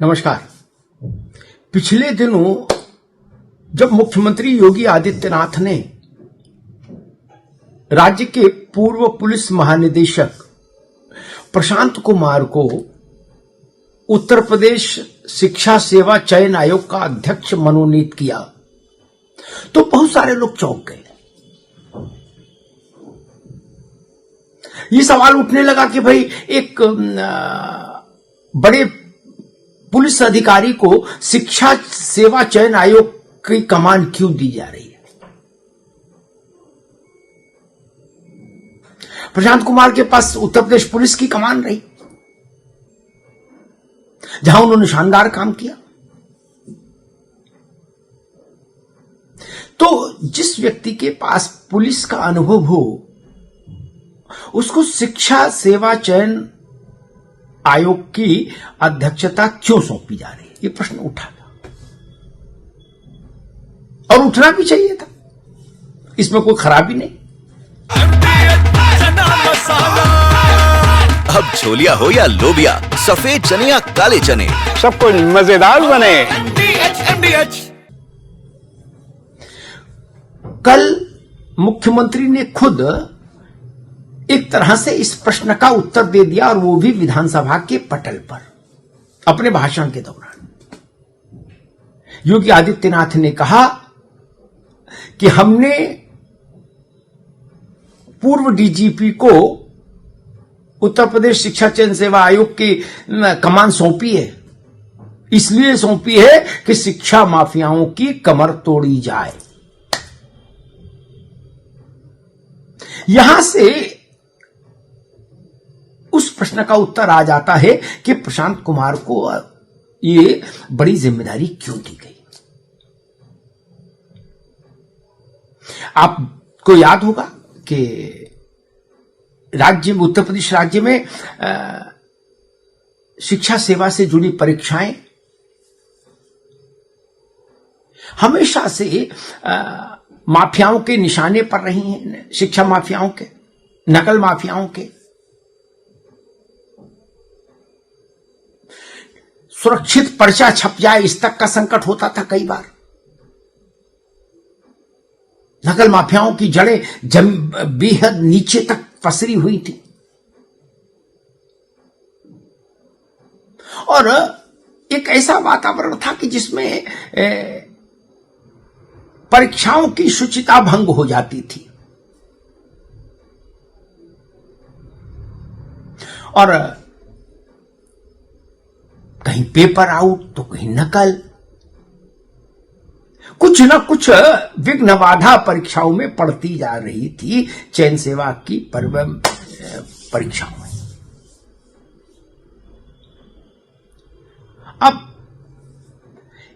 नमस्कार। पिछले दिनों जब मुख्यमंत्री योगी आदित्यनाथ ने राज्य के पूर्व पुलिस महानिदेशक प्रशांत कुमार को उत्तर प्रदेश शिक्षा सेवा चयन आयोग का अध्यक्ष मनोनीत किया तो बहुत सारे लोग चौंक गए। ये सवाल उठने लगा कि भाई एक बड़े पुलिस अधिकारी को शिक्षा सेवा चयन आयोग की कमान क्यों दी जा रही है। प्रशांत कुमार के पास उत्तर प्रदेश पुलिस की कमान रही, जहां उन्होंने शानदार काम किया। तो जिस व्यक्ति के पास पुलिस का अनुभव हो उसको शिक्षा सेवा चयन आयोग की अध्यक्षता क्यों सौंपी जा रही है, ये प्रश्न उठा था और उठना भी चाहिए था। इसमें कोई खराबी नहीं। अब छोलिया हो या लोबिया, सफेद चने या काले चने, सबको मजेदार बने। कल मुख्यमंत्री ने खुद एक तरह से इस प्रश्न का उत्तर दे दिया, और वो भी विधानसभा के पटल पर अपने भाषण के दौरान। योगी आदित्यनाथ ने कहा कि हमने पूर्व डीजीपी को उत्तर प्रदेश शिक्षा चयन सेवा आयोग की कमान सौंपी है, इसलिए सौंपी है कि शिक्षा माफियाओं की कमर तोड़ी जाए। यहां से उस प्रश्न का उत्तर आ जाता है कि प्रशांत कुमार को ये बड़ी जिम्मेदारी क्यों दी गई। आपको याद होगा कि राज्य में, उत्तर प्रदेश राज्य में शिक्षा सेवा से जुड़ी परीक्षाएं हमेशा से माफियाओं के निशाने पर रही हैं, शिक्षा माफियाओं के, नकल माफियाओं के। सुरक्षित पर्चा छप जाए इस तक का संकट होता था कई बार। नकल माफियाओं की जड़ें बेहद नीचे तक पसरी हुई थी, और एक ऐसा वातावरण था कि जिसमें परीक्षाओं की शुचिता भंग हो जाती थी, और कहीं पेपर आउट तो कहीं नकल, कुछ न कुछ विघ्न बाधा परीक्षाओं में पड़ती जा रही थी, चयन सेवा की परीक्षाओं में। अब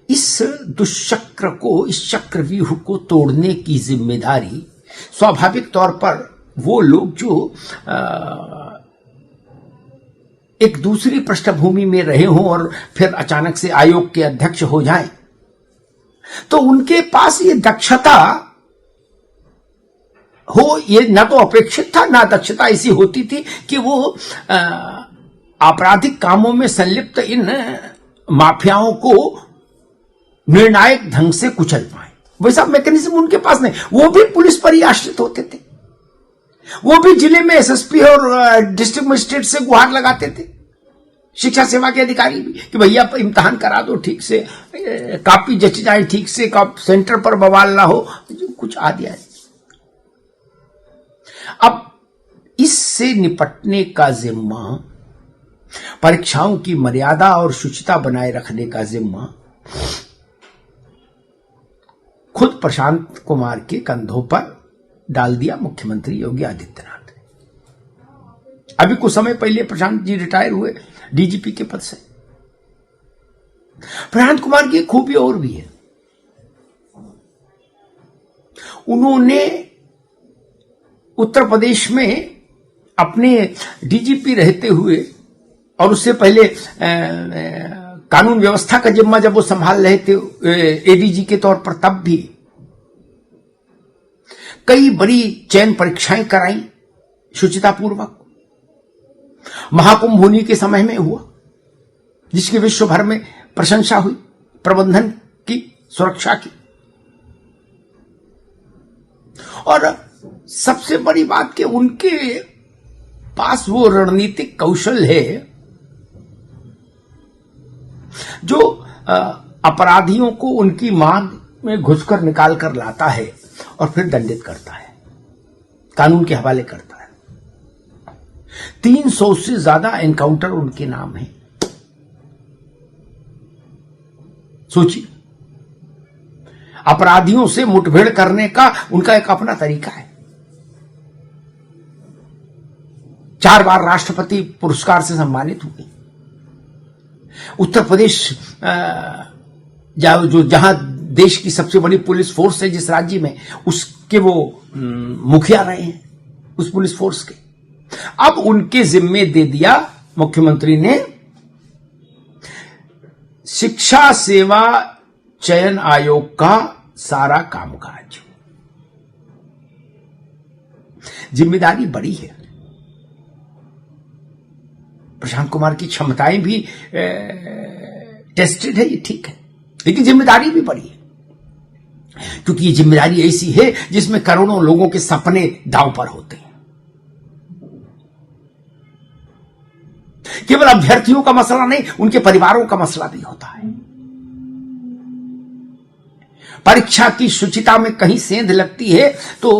इस दुष्चक्र को, इस चक्रव्यूह को तोड़ने की जिम्मेदारी स्वाभाविक तौर पर वो लोग जो एक दूसरी पृष्ठभूमि में रहे हों और फिर अचानक से आयोग के अध्यक्ष हो जाएं, तो उनके पास ये दक्षता हो, ये ना तो अपेक्षित था, ना दक्षता ऐसी होती थी कि वो आपराधिक कामों में संलिप्त इन माफियाओं को निर्णायक ढंग से कुचल पाए। वैसा मैकेनिज्म उनके पास नहीं। वो भी पुलिस पर ही आश्रित होते थे, वो भी जिले में एसएसपी और डिस्ट्रिक्ट मजिस्ट्रेट से गुहार लगाते थे, शिक्षा सेवा के अधिकारी भी, कि भैया इम्तिहान करा दो ठीक से, कापी जच जाए ठीक से, सेंटर पर बवाल ना हो, कुछ आ दिया है। अब इससे निपटने का जिम्मा, परीक्षाओं की मर्यादा और शुचिता बनाए रखने का जिम्मा खुद प्रशांत कुमार के कंधों पर डाल दिया मुख्यमंत्री योगी आदित्यनाथ ने। अभी कुछ समय पहले प्रशांत जी रिटायर हुए डीजीपी के पद से। प्रशांत कुमार की खूबी और भी है, उन्होंने उत्तर प्रदेश में अपने डीजीपी रहते हुए और उससे पहले कानून व्यवस्था का जिम्मा जब वो संभाल रहे थे एडीजी के तौर पर, तब भी कई बड़ी चयन परीक्षाएं कराई शुचितापूर्वक। महाकुंभ होने के समय में हुआ, जिसकी विश्व भर में प्रशंसा हुई, प्रबंधन की, सुरक्षा की। और सबसे बड़ी बात कि उनके पास वो रणनीतिक कौशल है जो अपराधियों को उनकी मांग में घुसकर निकाल कर लाता है और फिर दंडित करता है, कानून के हवाले करता है। 300 से ज्यादा एनकाउंटर उनके नाम है। सोचिए, अपराधियों से मुठभेड़ करने का उनका एक अपना तरीका है। 4 बार राष्ट्रपति पुरस्कार से सम्मानित हुए। उत्तर प्रदेश जहां देश की सबसे बड़ी पुलिस फोर्स है, जिस राज्य में, उसके वो मुखिया रहे हैं उस पुलिस फोर्स के। अब उनके जिम्मे दे दिया मुख्यमंत्री ने शिक्षा सेवा चयन आयोग का सारा कामकाज। जिम्मेदारी बड़ी है। प्रशांत कुमार की क्षमताएं भी टेस्टेड है, ये ठीक है, लेकिन जिम्मेदारी भी बड़ी है, क्योंकि ये जिम्मेदारी ऐसी है जिसमें करोड़ों लोगों के सपने दांव पर होते हैं। केवल अभ्यर्थियों का मसला नहीं, उनके परिवारों का मसला भी होता है। परीक्षा की शुचिता में कहीं सेंध लगती है तो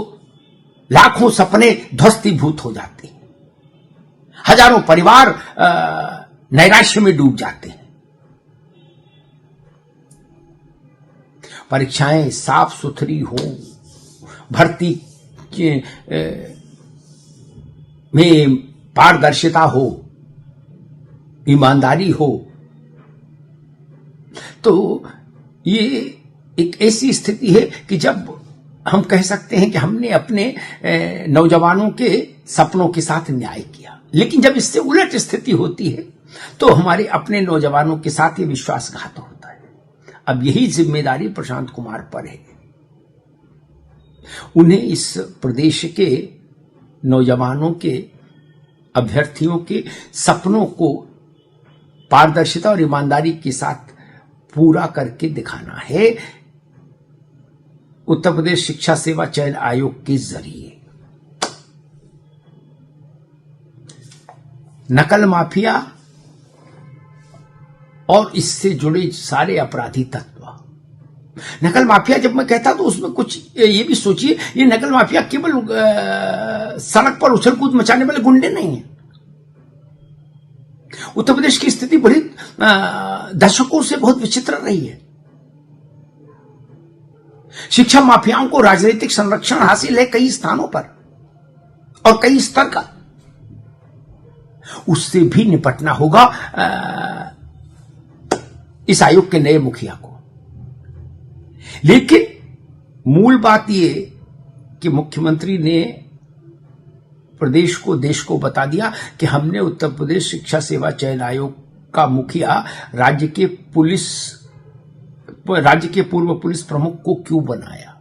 लाखों सपने ध्वस्तीभूत हो जाते हैं, हजारों परिवार नैराश्य में डूब जाते हैं। परीक्षाएं साफ सुथरी हो, भर्ती में पारदर्शिता हो, ईमानदारी हो, तो ये एक ऐसी स्थिति है कि जब हम कह सकते हैं कि हमने अपने नौजवानों के सपनों के साथ न्याय किया। लेकिन जब इससे उलट स्थिति होती है तो हमारे अपने नौजवानों के साथ ये विश्वासघात होता है। अब यही जिम्मेदारी प्रशांत कुमार पर है। उन्हें इस प्रदेश के नौजवानों के, अभ्यर्थियों के सपनों को पारदर्शिता और ईमानदारी के साथ पूरा करके दिखाना है, उत्तर प्रदेश शिक्षा सेवा चयन आयोग के जरिए। नकल माफिया और इससे जुड़े सारे अपराधी तत्व। नकल माफिया जब मैं कहता तो उसमें कुछ ये भी सोचिए, ये नकल माफिया केवल सड़क पर उछल कूद मचाने वाले गुंडे नहीं है। उत्तर प्रदेश की स्थिति बड़ी दशकों से बहुत विचित्र रही है। शिक्षा माफियाओं को राजनीतिक संरक्षण हासिल है कई स्थानों पर और कई स्तर का। उससे भी निपटना होगा इस आयोग के नए मुखिया को। लेकिन मूल बात यह कि मुख्यमंत्री ने प्रदेश को, देश को बता दिया कि हमने उत्तर प्रदेश शिक्षा सेवा चयन आयोग का मुखिया राज्य के पूर्व पुलिस प्रमुख को क्यों बनाया,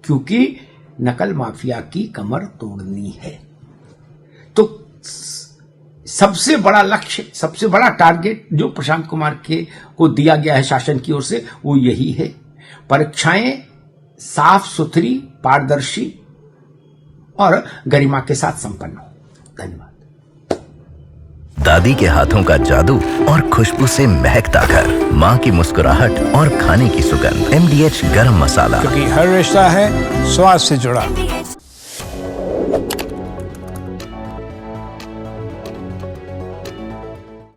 क्योंकि नकल माफिया की कमर तोड़नी है। तो सबसे बड़ा लक्ष्य, सबसे बड़ा टारगेट जो प्रशांत कुमार को दिया गया है शासन की ओर से, वो यही है। परीक्षाएं साफ सुथरी, पारदर्शी और गरिमा के साथ संपन्न हो। धन्यवाद। दादी के हाथों का जादू और खुशबू से महकता घर, माँ की मुस्कुराहट और खाने की सुगंध। MDH गरम मसाला, क्योंकि हर रिश्ता है स्वाद से जुड़ा।